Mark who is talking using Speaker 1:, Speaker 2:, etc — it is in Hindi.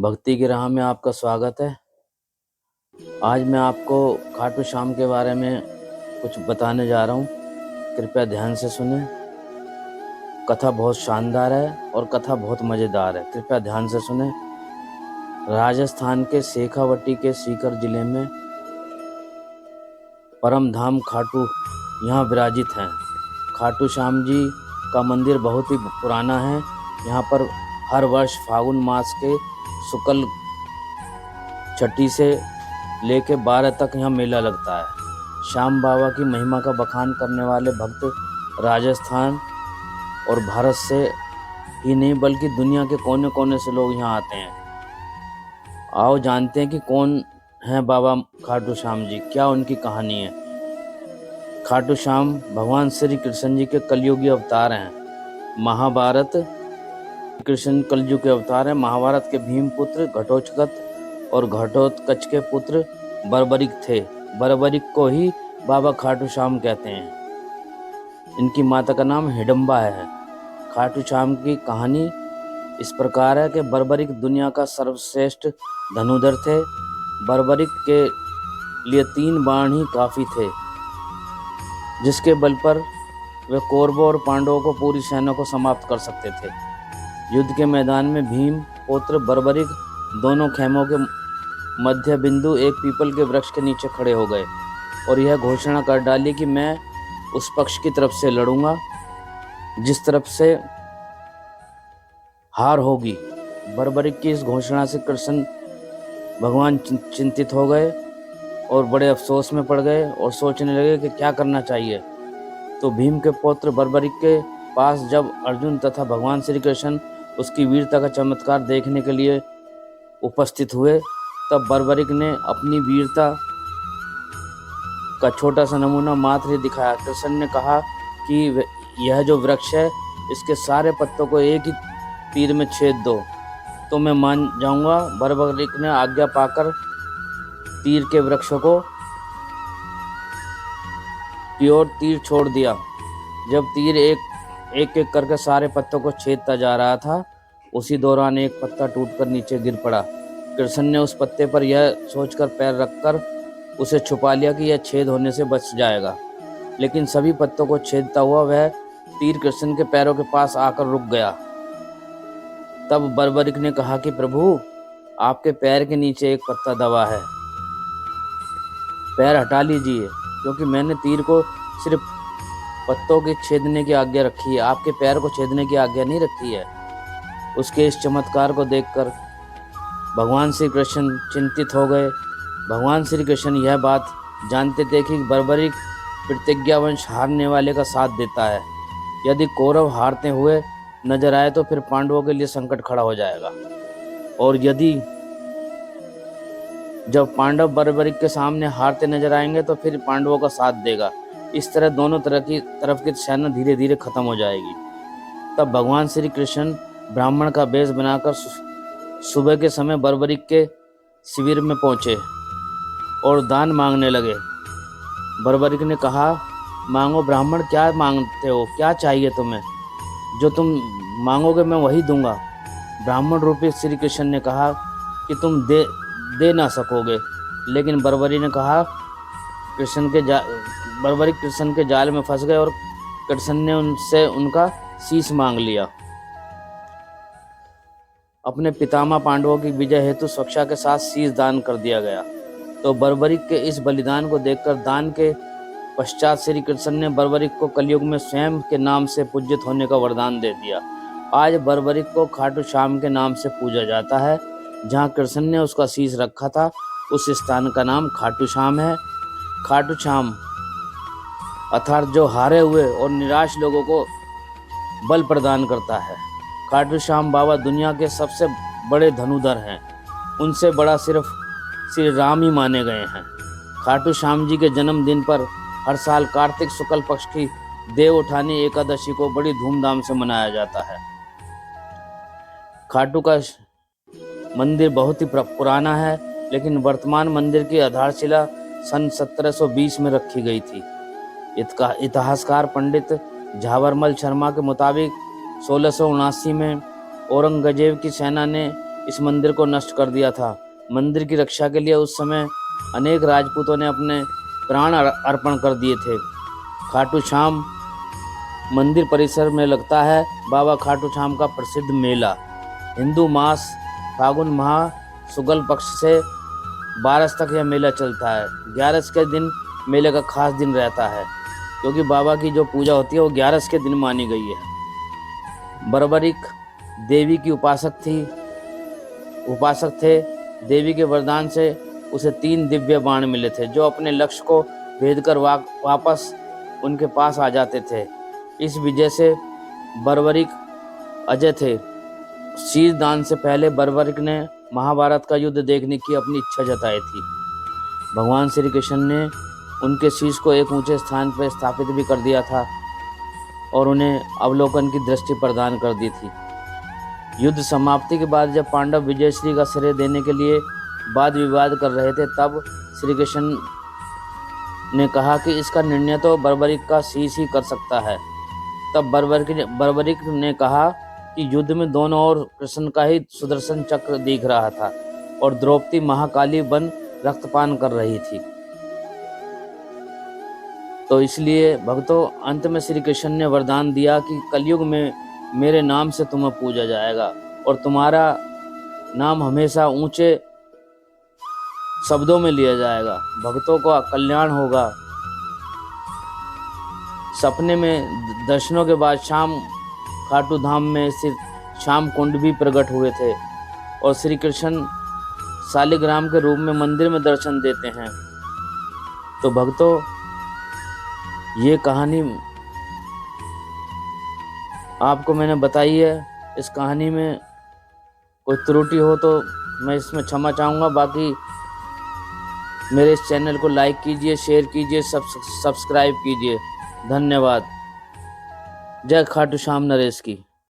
Speaker 1: भक्ति की राह में आपका स्वागत है। आज मैं आपको खाटू श्याम के बारे में कुछ बताने जा रहा हूँ। कृपया ध्यान से सुने। कथा बहुत शानदार है और कथा बहुत मज़ेदार है। कृपया ध्यान से सुने। राजस्थान के शेखावटी के सीकर जिले में परम धाम खाटू यहाँ विराजित हैं। खाटू श्याम जी का मंदिर बहुत ही पुराना है। यहाँ पर हर वर्ष फागुन मास के शुक्ल छठी से लेके 12 तक यहाँ मेला लगता है। श्याम बाबा की महिमा का बखान करने वाले भक्त राजस्थान और भारत से ही नहीं बल्कि दुनिया के कोने कोने से लोग यहाँ आते हैं। आओ जानते हैं कि कौन है बाबा खाटू श्याम जी, क्या उनकी कहानी है। खाटू श्याम भगवान श्री कृष्ण जी के कलयुगी अवतार हैं। महाभारत कृष्ण कलयुग के अवतार हैं। महाभारत के भीम पुत्र घटोत्कच और घटोत्कच के पुत्र बर्बरिक थे। बर्बरिक को ही बाबा खाटू श्याम कहते हैं। इनकी माता का नाम हिडम्बा है। खाटू श्याम की कहानी इस प्रकार है कि बर्बरिक दुनिया का सर्वश्रेष्ठ धनुधर थे। बर्बरिक के लिए 3 बाण ही काफी थे, जिसके बल पर वे कौरवों और पांडवों को पूरी सेना को समाप्त कर सकते थे। युद्ध के मैदान में भीम पुत्र बर्बरिक दोनों खेमों के मध्य बिंदु एक पीपल के वृक्ष के नीचे खड़े हो गए और यह घोषणा कर डाली कि मैं उस पक्ष की तरफ से लड़ूंगा जिस तरफ से हार होगी। बर्बरिक की इस घोषणा से कृष्ण भगवान चिंतित हो गए और बड़े अफसोस में पड़ गए और सोचने लगे कि क्या करना चाहिए। तो भीम के पुत्र बर्बरिक के पास जब अर्जुन तथा भगवान श्री कृष्ण उसकी वीरता का चमत्कार देखने के लिए उपस्थित हुए, तब बर्बरिक ने अपनी वीरता का छोटा सा नमूना मात्र ही दिखाया। कृष्ण ने कहा कि यह जो वृक्ष है इसके सारे पत्तों को एक ही तीर में छेद दो तो मैं मान जाऊंगा। बर्बरिक ने आज्ञा पाकर तीर के वृक्ष को की ओर तीर छोड़ दिया। जब तीर एक एक करके सारे पत्तों को छेदता जा रहा था, उसी दौरान एक पत्ता टूटकर नीचे गिर पड़ा। कृष्ण ने उस पत्ते पर यह सोचकर पैर रखकर उसे छुपा लिया कि यह छेद होने से बच जाएगा, लेकिन सभी पत्तों को छेदता हुआ वह तीर कृष्ण के पैरों के पास आकर रुक गया। तब बर्बरिक ने कहा कि प्रभु, आपके पैर के नीचे एक पत्ता दबा है, पैर हटा लीजिए, क्योंकि मैंने तीर को सिर्फ पत्तों के छेदने की आज्ञा रखी है, आपके पैर को छेदने की आज्ञा नहीं रखी है। उसके इस चमत्कार को देखकर भगवान श्री कृष्ण चिंतित हो गए। भगवान श्री कृष्ण यह बात जानते थे कि बर्बरिक प्रतिज्ञावश हारने वाले का साथ देता है। यदि कौरव हारते हुए नजर आए तो फिर पांडवों के लिए संकट खड़ा हो जाएगा, और यदि जब पांडव बर्बरिक के सामने हारते नजर आएंगे तो फिर पांडवों का साथ देगा। इस तरह दोनों तरफ की सेना धीरे धीरे खत्म हो जाएगी। तब भगवान श्री कृष्ण ब्राह्मण का वेश बनाकर सुबह के समय बर्बरिक के शिविर में पहुंचे और दान मांगने लगे। बर्बरिक ने कहा, मांगो ब्राह्मण, क्या मांगते हो, क्या चाहिए तुम्हें? जो तुम मांगोगे मैं वही दूंगा। ब्राह्मण रूपी श्री कृष्ण ने कहा कि तुम दे ना सकोगे, लेकिन बर्बरिक ने कहा बर्बरिक कृष्ण के जाल में फंस गए और कृष्ण ने उनसे उनका शीश मांग लिया। अपने पितामह पांडवों की विजय हेतु सुरक्षा के साथ शीश दान कर दिया गया। तो बर्बरिक के इस बलिदान को देखकर दान के पश्चात श्री कृष्ण ने बर्बरिक को कलयुग में स्वयं के नाम से पूजित होने का वरदान दे दिया। आज बर्बरिक को खाटू श्याम के नाम से पूजा जाता है। जहाँ कृष्ण ने उसका शीश रखा था उस स्थान का नाम खाटू श्याम है। खाटू श्याम अर्थात जो हारे हुए और निराश लोगों को बल प्रदान करता है। खाटू श्याम बाबा दुनिया के सबसे बड़े धनुधर हैं। उनसे बड़ा सिर्फ श्री राम ही माने गए हैं। खाटू श्याम जी के जन्मदिन पर हर साल कार्तिक शुक्ल पक्ष की देव उठानी एकादशी को बड़ी धूमधाम से मनाया जाता है। खाटू का मंदिर बहुत ही पुराना है, लेकिन वर्तमान मंदिर की आधारशिला सन 1720 में रखी गई थी। इतिहासकार पंडित झाबरमल शर्मा के मुताबिक 1679 में औरंगजेब की सेना ने इस मंदिर को नष्ट कर दिया था। मंदिर की रक्षा के लिए उस समय अनेक राजपूतों ने अपने प्राण अर्पण कर दिए थे। खाटू श्याम मंदिर परिसर में लगता है बाबा खाटू श्याम का प्रसिद्ध मेला। हिंदू मास फागुन माह शुक्ल पक्ष से 12 तक यह मेला चलता है। 11 के दिन मेले का खास दिन रहता है, क्योंकि बाबा की जो पूजा होती है वो 11 के दिन मानी गई है। बर्बरिक देवी की उपासक थे। देवी के वरदान से उसे 3 दिव्य बाण मिले थे, जो अपने लक्ष्य को भेद कर वापस उनके पास आ जाते थे। इस विजय से बर्बरिक अजय थे। शीश दान से पहले बर्बरिक ने महाभारत का युद्ध देखने की अपनी इच्छा जताई थी। भगवान श्री कृष्ण ने उनके शीश को एक ऊंचे स्थान पर स्थापित भी कर दिया था और उन्हें अवलोकन की दृष्टि प्रदान कर दी थी। युद्ध समाप्ति के बाद जब पांडव विजयश्री का श्रेय देने के लिए वाद विवाद कर रहे थे, तब श्री कृष्ण ने कहा कि इसका निर्णय तो बर्बरिक का शीश ही कर सकता है। तब बर्बरिक ने कहा कि युद्ध में दोनों ओर कृष्ण का ही सुदर्शन चक्र दिख रहा था और द्रौपदी महाकाली बन रक्तपान कर रही थी। तो इसलिए भक्तों, अंत में श्री कृष्ण ने वरदान दिया कि कलयुग में मेरे नाम से तुम्हें पूजा जाएगा और तुम्हारा नाम हमेशा ऊंचे शब्दों में लिया जाएगा। भक्तों का कल्याण होगा। सपने में दर्शनों के बाद श्याम खाटू धाम में स्थित श्याम कुंड भी प्रकट हुए थे और श्री कृष्ण शालिग्राम के रूप में मंदिर में दर्शन देते हैं। तो भक्तों, ये कहानी आपको मैंने बताई है। इस कहानी में कोई त्रुटि हो तो मैं इसमें क्षमा चाहूँगा। बाकी मेरे इस चैनल को लाइक कीजिए, शेयर कीजिए, सब्सक्राइब कीजिए। धन्यवाद। जय खाटू श्याम नरेश की।